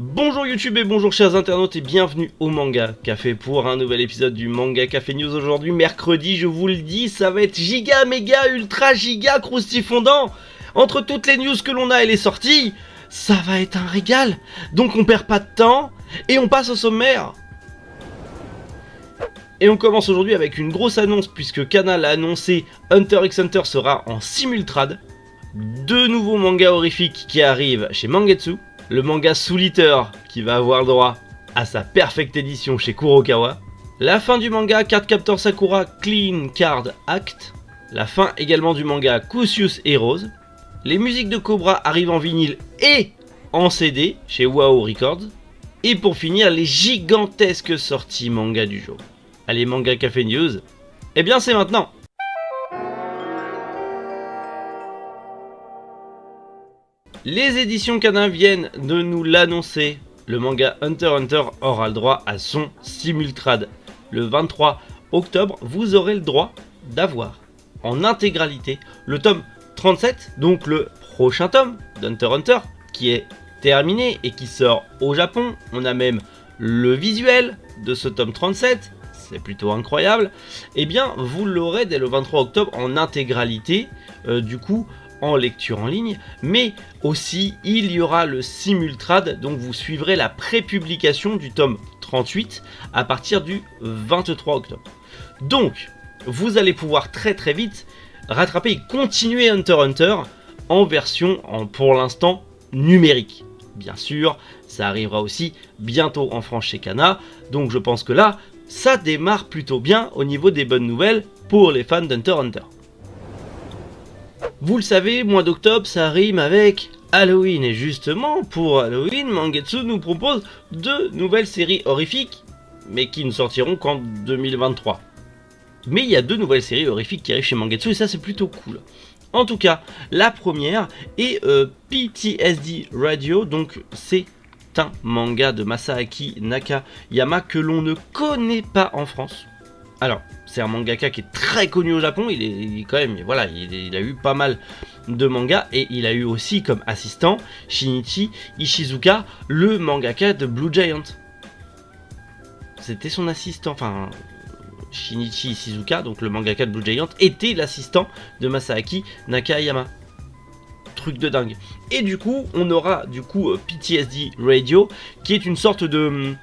Bonjour YouTube et bonjour chers internautes et bienvenue au Manga Café pour un nouvel épisode du Manga Café News. Aujourd'hui mercredi, je vous le dis, ça va être giga méga ultra giga croustifondant. Entre toutes les news que l'on a et les sorties, ça va être un régal. Donc on perd pas de temps et on passe au sommaire. Et on commence aujourd'hui avec une grosse annonce puisque Canal a annoncé Hunter x Hunter sera en simultrade. Deux nouveaux mangas horrifiques qui arrivent chez Mangetsu. Le manga Soul Eater qui va avoir le droit à sa perfecte édition chez Kurokawa. La fin du manga Cardcaptor Sakura Clean Card Act. La fin également du manga Cusius Heroes. Les musiques de Cobra arrivent en vinyle et en CD chez WoW Records. Et pour finir, les gigantesques sorties manga du jour. Allez, Manga Café News, eh bien c'est maintenant. Les éditions Kana viennent de nous l'annoncer. Le manga Hunter x Hunter aura le droit à son simultrade. Le 23 octobre, vous aurez le droit d'avoir en intégralité le tome 37, donc le prochain tome d'Hunter x Hunter, qui est terminé et qui sort au Japon. On a même le visuel de ce tome 37, c'est plutôt incroyable. Eh bien, vous l'aurez dès le 23 octobre en intégralité, du coup, en lecture en ligne, mais aussi il y aura le simultrade, donc vous suivrez la prépublication du tome 38 à partir du 23 octobre. Donc, vous allez pouvoir très vite rattraper et continuer Hunter x Hunter en version, pour l'instant, numérique. Bien sûr, ça arrivera aussi bientôt en France chez Kana, donc je pense que là, ça démarre plutôt bien au niveau des bonnes nouvelles pour les fans d'Hunter x Hunter. Vous le savez, mois d'octobre, ça rime avec Halloween. Et justement, pour Halloween, Mangetsu nous propose deux nouvelles séries horrifiques, mais qui ne sortiront qu'en 2023. Mais il y a deux nouvelles séries horrifiques qui arrivent chez Mangetsu, et ça c'est plutôt cool. En tout cas, la première est PTSD Radio, donc c'est un manga de Masaaki Nakayama que l'on ne connaît pas en France. Alors, c'est un mangaka qui est très connu au Japon, il est quand même, voilà, il a eu pas mal de mangas, et il a eu aussi comme assistant Shinichi Ishizuka, le mangaka de Blue Giant. C'était son assistant, enfin, Shinichi Ishizuka, donc le mangaka de Blue Giant, était l'assistant de Masaaki Nakayama. Truc de dingue. Et du coup, on aura PTSD Radio, qui est une sorte de...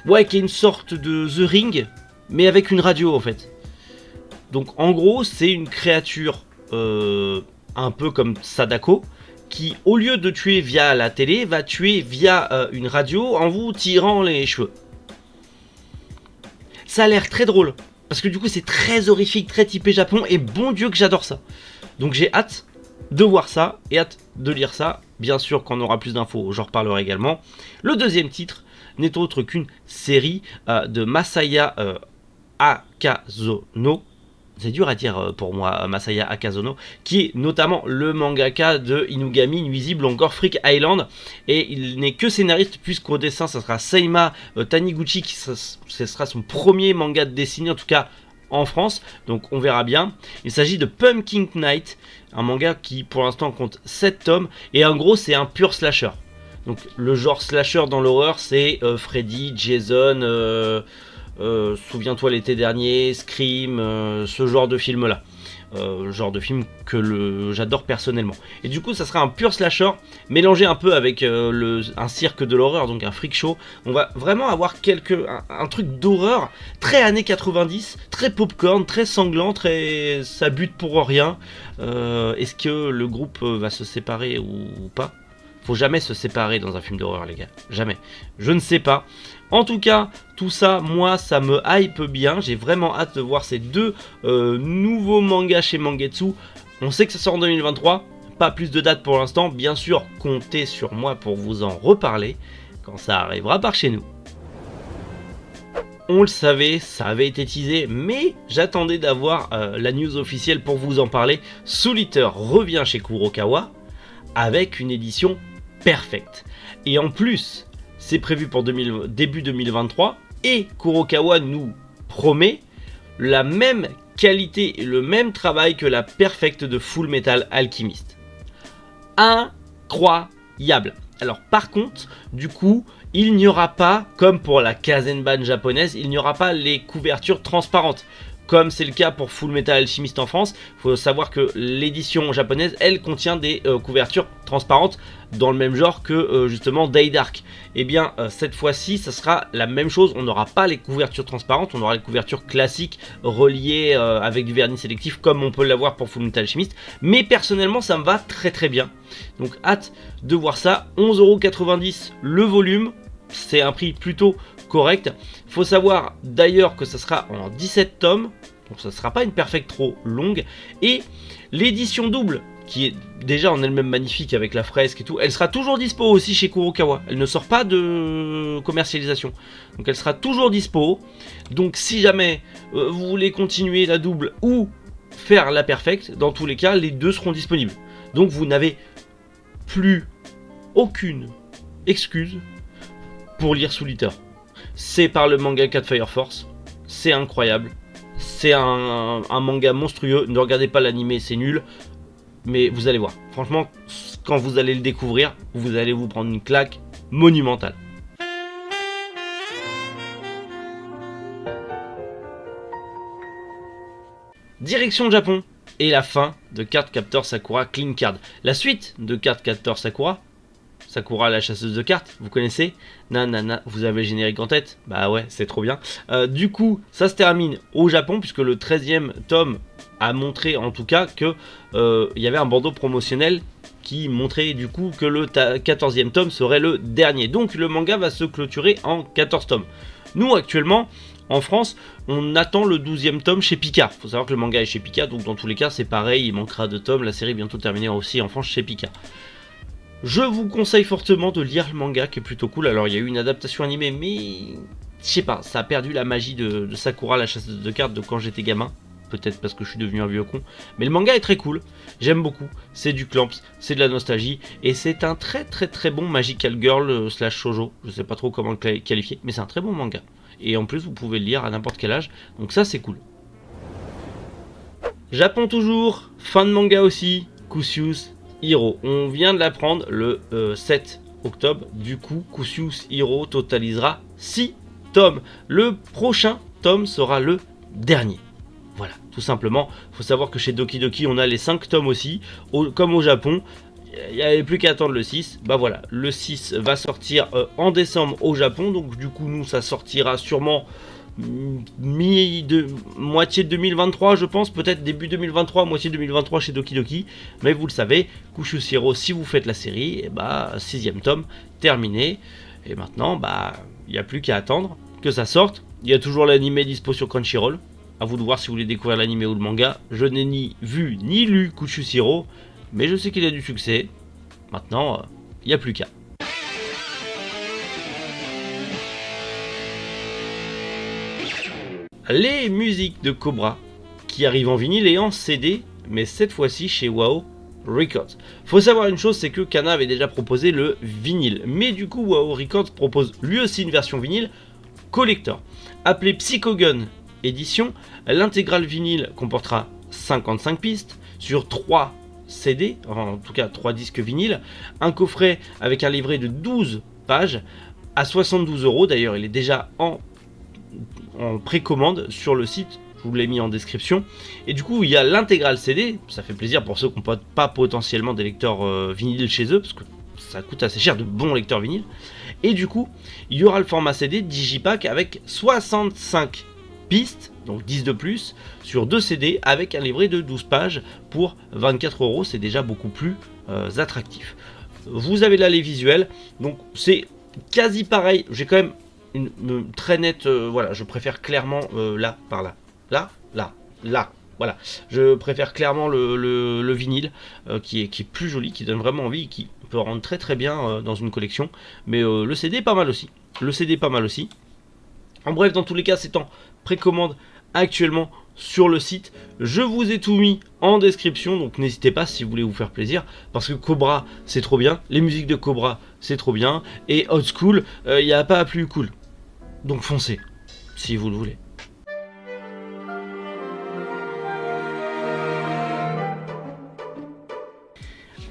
Ouais, qui est une sorte de The Ring, mais avec une radio en fait. Donc en gros c'est une créature un peu comme Sadako, qui au lieu de tuer via la télé, va tuer via une radio en vous tirant les cheveux. Ça a l'air très drôle, parce que du coup c'est très horrifique, très typé Japon, et bon Dieu que j'adore ça. Donc j'ai hâte de voir ça, et hâte de lire ça. Bien sûr quand on aura plus d'infos, j'en reparlerai également. Le deuxième titre n'est autre qu'une série de Masaya Akazono, c'est dur à dire pour moi, Masaya Akazono, qui est notamment le mangaka de Inugami, Nuisible, encore Freak Island, et il n'est que scénariste puisqu'au dessin ça sera Seima Taniguchi, ce sera son premier manga de dessiné, en tout cas en France, donc on verra bien. Il s'agit de Pumpkin Night, un manga qui pour l'instant compte 7 tomes, et en gros c'est un pur slasher. Donc le genre slasher dans l'horreur c'est Freddy, Jason... souviens-toi l'été dernier, Scream, ce genre de film là, genre de film que j'adore personnellement. Et du coup ça sera un pur slasher mélangé un peu avec un cirque de l'horreur, donc un freak show. On va vraiment avoir un truc d'horreur très années 90, très popcorn, très sanglant, très ça bute pour rien. Est-ce que le groupe va se séparer ou pas? Faut jamais se séparer dans un film d'horreur les gars, jamais. Je ne sais pas. En tout cas, tout ça, moi, ça me hype bien. J'ai vraiment hâte de voir ces deux nouveaux mangas chez Mangetsu. On sait que ça sort en 2023. Pas plus de dates pour l'instant. Bien sûr, comptez sur moi pour vous en reparler quand ça arrivera par chez nous. On le savait, ça avait été teasé, mais j'attendais d'avoir la news officielle pour vous en parler. Soul Eater revient chez Kurokawa avec une édition parfaite. Et en plus... c'est prévu pour début 2023 et Kurokawa nous promet la même qualité et le même travail que la perfecte de Full Metal Alchemist. Incroyable. Alors par contre, du coup, il n'y aura pas, comme pour la Kazenban japonaise, il n'y aura pas les couvertures transparentes. Comme c'est le cas pour Full Metal Alchemist en France, il faut savoir que l'édition japonaise, elle contient des couvertures transparentes dans le même genre que justement Day Dark. Et bien cette fois-ci, ça sera la même chose, on n'aura pas les couvertures transparentes, on aura les couvertures classiques reliées avec du vernis sélectif comme on peut l'avoir pour Full Metal Alchemist. Mais personnellement, ça me va très très bien. Donc hâte de voir ça. 11,90€ le volume, c'est un prix plutôt correct. Faut savoir d'ailleurs que ça sera en 17 tomes, donc ça sera pas une perfect trop longue. Et l'édition double, qui est déjà en elle-même magnifique avec la fresque et tout, elle sera toujours dispo aussi chez Kurokawa. Elle ne sort pas de commercialisation, donc elle sera toujours dispo. Donc si jamais vous voulez continuer la double ou faire la perfect, dans tous les cas, les deux seront disponibles. Donc vous n'avez plus aucune excuse pour lire Soul Eater. C'est par le mangaka de Fire Force, c'est incroyable, c'est un manga monstrueux, ne regardez pas l'animé, c'est nul, mais vous allez voir, franchement, quand vous allez le découvrir, vous allez vous prendre une claque monumentale. Direction Japon, et la fin de Card Captor Sakura Clean Card. La suite de Card Captor Sakura, Sakura la chasseuse de cartes, vous connaissez? Nanana, vous avez le générique en tête? Bah ouais, c'est trop bien. Du coup, ça se termine au Japon, puisque le 13e tome a montré en tout cas que il y avait un bandeau promotionnel qui montrait du coup que le 14e tome serait le dernier. Donc le manga va se clôturer en 14 tomes. Nous actuellement, en France, on attend le 12e tome chez Pika. Faut savoir que le manga est chez Pika, donc dans tous les cas c'est pareil, il manquera 2 tomes, la série est bientôt terminée aussi en France chez Pika. Je vous conseille fortement de lire le manga qui est plutôt cool. Alors il y a eu une adaptation animée, mais je sais pas, ça a perdu la magie de Sakura la chasseuse de cartes de quand j'étais gamin. Peut-être parce que je suis devenu un vieux con. Mais le manga est très cool, j'aime beaucoup. C'est du clamps, c'est de la nostalgie. Et c'est un très très très bon Magical Girl slash shoujo. Je sais pas trop comment le qualifier, mais c'est un très bon manga. Et en plus vous pouvez le lire à n'importe quel âge, donc ça c'est cool. Japon toujours, fin de manga aussi, Kusius Hero. On vient de l'apprendre le 7 octobre. Du coup, Kusius Hero totalisera 6 tomes. Le prochain tome sera le dernier. Voilà, tout simplement. Il faut savoir que chez Doki Doki, on a les 5 tomes aussi. Comme au Japon, il n'y avait plus qu'à attendre le 6. Bah voilà, le 6 va sortir en décembre au Japon. Donc du coup, nous, ça sortira sûrement moitié 2023 je pense, peut-être début 2023, moitié 2023 chez Doki Doki, mais vous le savez, Kusius Hero, si vous faites la série, et bah 6e tome terminé, et maintenant bah il n'y a plus qu'à attendre que ça sorte. Il y a toujours l'animé dispo sur Crunchyroll, à vous de voir si vous voulez découvrir l'animé ou le manga. Je n'ai ni vu ni lu Kusius Hero, mais je sais qu'il a du succès. Maintenant il n'y a plus qu'à. Les musiques de Cobra qui arrivent en vinyle et en CD, mais cette fois-ci chez WoW Records. Faut savoir une chose, c'est que Kana avait déjà proposé le vinyle, mais du coup WoW Records propose lui aussi une version vinyle collector, appelée Psychogun édition. L'intégrale vinyle comportera 55 pistes sur 3 CD, en tout cas 3 disques vinyles, un coffret avec un livret de 12 pages à 72 €. D'ailleurs il est déjà en précommande sur le site, je vous l'ai mis en description. Et du coup il y a l'intégrale CD, ça fait plaisir pour ceux qui n'ont pas potentiellement des lecteurs vinyles chez eux, parce que ça coûte assez cher de bons lecteurs vinyles. Et du coup il y aura le format CD Digipack avec 65 pistes, donc 10 de plus, sur 2 CD avec un livret de 12 pages pour 24 €. C'est déjà beaucoup plus attractif. Vous avez là les visuels, donc c'est quasi pareil. J'ai quand même une très nette, voilà, je préfère clairement là, par là, là, voilà, je préfère clairement le vinyle qui est plus joli, qui donne vraiment envie, qui peut rendre très très bien dans une collection, mais le CD est pas mal aussi, en bref, dans tous les cas c'est en précommande actuellement sur le site. Je vous ai tout mis en description, donc n'hésitez pas si vous voulez vous faire plaisir, parce que Cobra c'est trop bien, les musiques de Cobra c'est trop bien, et Old School, il n'y a pas plus cool. Donc foncez, si vous le voulez.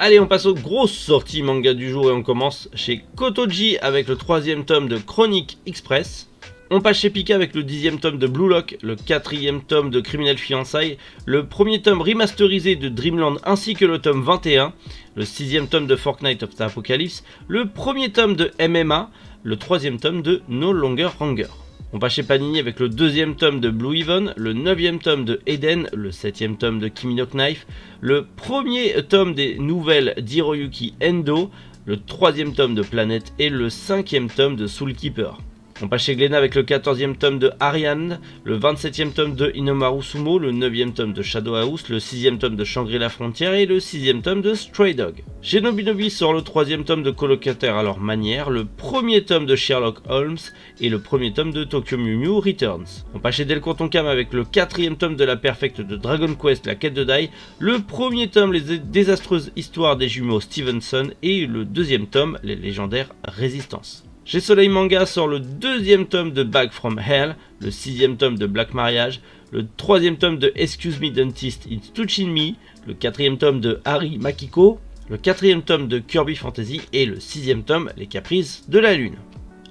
Allez, on passe aux grosses sorties manga du jour et on commence chez Kotoji avec le 3e tome de Chronic Express. On passe chez Pika avec le 10e tome de Blue Lock, le 4e tome de Criminel Fiançailles, le 1er tome remasterisé de Dreamland ainsi que le tome 21, le 6e tome de Fortnite of the Apocalypse, le 1er tome de MMA, le 3e tome de No Longer Hunger. On passe chez Panini avec le 2e tome de Blue Heaven, le 9e tome de Eden, le 7e tome de Kimi no Knife, le 1er tome des nouvelles d'Hiroyuki Endo, le 3e tome de Planet et le 5e tome de Soul Keeper. On passe chez Glénat avec le 14e tome de Ariane, le 27e tome de Inomaru Sumo, le 9e tome de Shadow House, le 6e tome de Shangri-La Frontière et le 6e tome de Stray Dog. Chez Nobinobi sort le 3e tome de Colocataire à leur manière, le 1er tome de Sherlock Holmes et le 1er tome de Tokyo Mew Mew Returns. On passe chez Delcourt Tonkam avec le 4e tome de la Perfecte de Dragon Quest, la quête de Dai, le 1er tome Les désastreuses histoires des jumeaux Stevenson et le 2e tome Les légendaires Résistances. Chez Soleil Manga sort le 2e tome de Back from Hell, le 6e tome de Black Mariage, le 3e tome de Excuse Me Dentist It's Touching Me, le 4e tome de Harry Makiko, le 4e tome de Kirby Fantasy et le 6e tome Les Caprices de la Lune.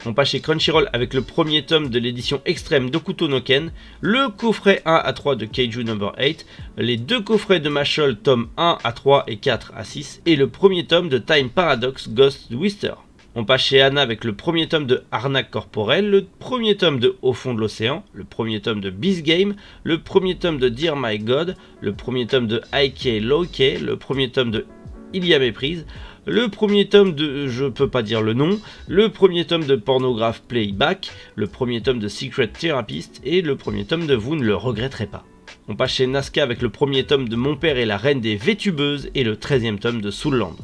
On passe chez Crunchyroll avec le 1er tome de l'édition extrême d'Okuto no Ken, le coffret 1 à 3 de Keiju No. 8, les 2 coffrets de Mashal tome 1 à 3 et 4 à 6 et le 1er tome de Time Paradox Ghost Twister. On passe chez Anna avec le 1er tome de Arnaque Corporelle, le 1er tome de Au fond de l'océan, le 1er tome de Beast Game, le 1er tome de Dear My God, le 1er tome de Ike Loke, le 1er tome de Il y a méprise, le 1er tome de Je peux pas dire le nom, le 1er tome de Pornographe Playback, le 1er tome de Secret Therapist et le 1er tome de Vous ne le regretterez pas. On passe chez Nazca avec le 1er tome de Mon père et la reine des Vétubeuses et le 13e tome de Soulland.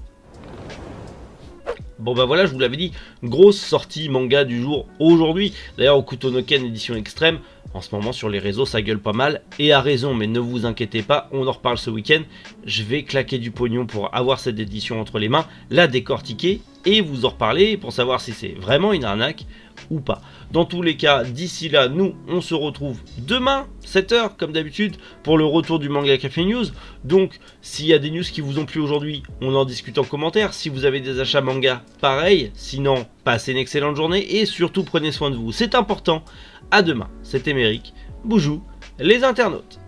Bon bah voilà, je vous l'avais dit, grosse sortie manga du jour aujourd'hui. D'ailleurs, Okuto no Ken édition extrême, en ce moment sur les réseaux ça gueule pas mal, et à raison, mais ne vous inquiétez pas, on en reparle ce week-end. Je vais claquer du pognon pour avoir cette édition entre les mains, la décortiquer et vous en reparler pour savoir si c'est vraiment une arnaque ou pas. Dans tous les cas, d'ici là, nous, on se retrouve demain, 7h, comme d'habitude, pour le retour du Manga Café News. Donc, s'il y a des news qui vous ont plu aujourd'hui, on en discute en commentaire. Si vous avez des achats manga, pareil. Sinon, passez une excellente journée et surtout, prenez soin de vous. C'est important. À demain. C'était Méric. Boujou, les internautes.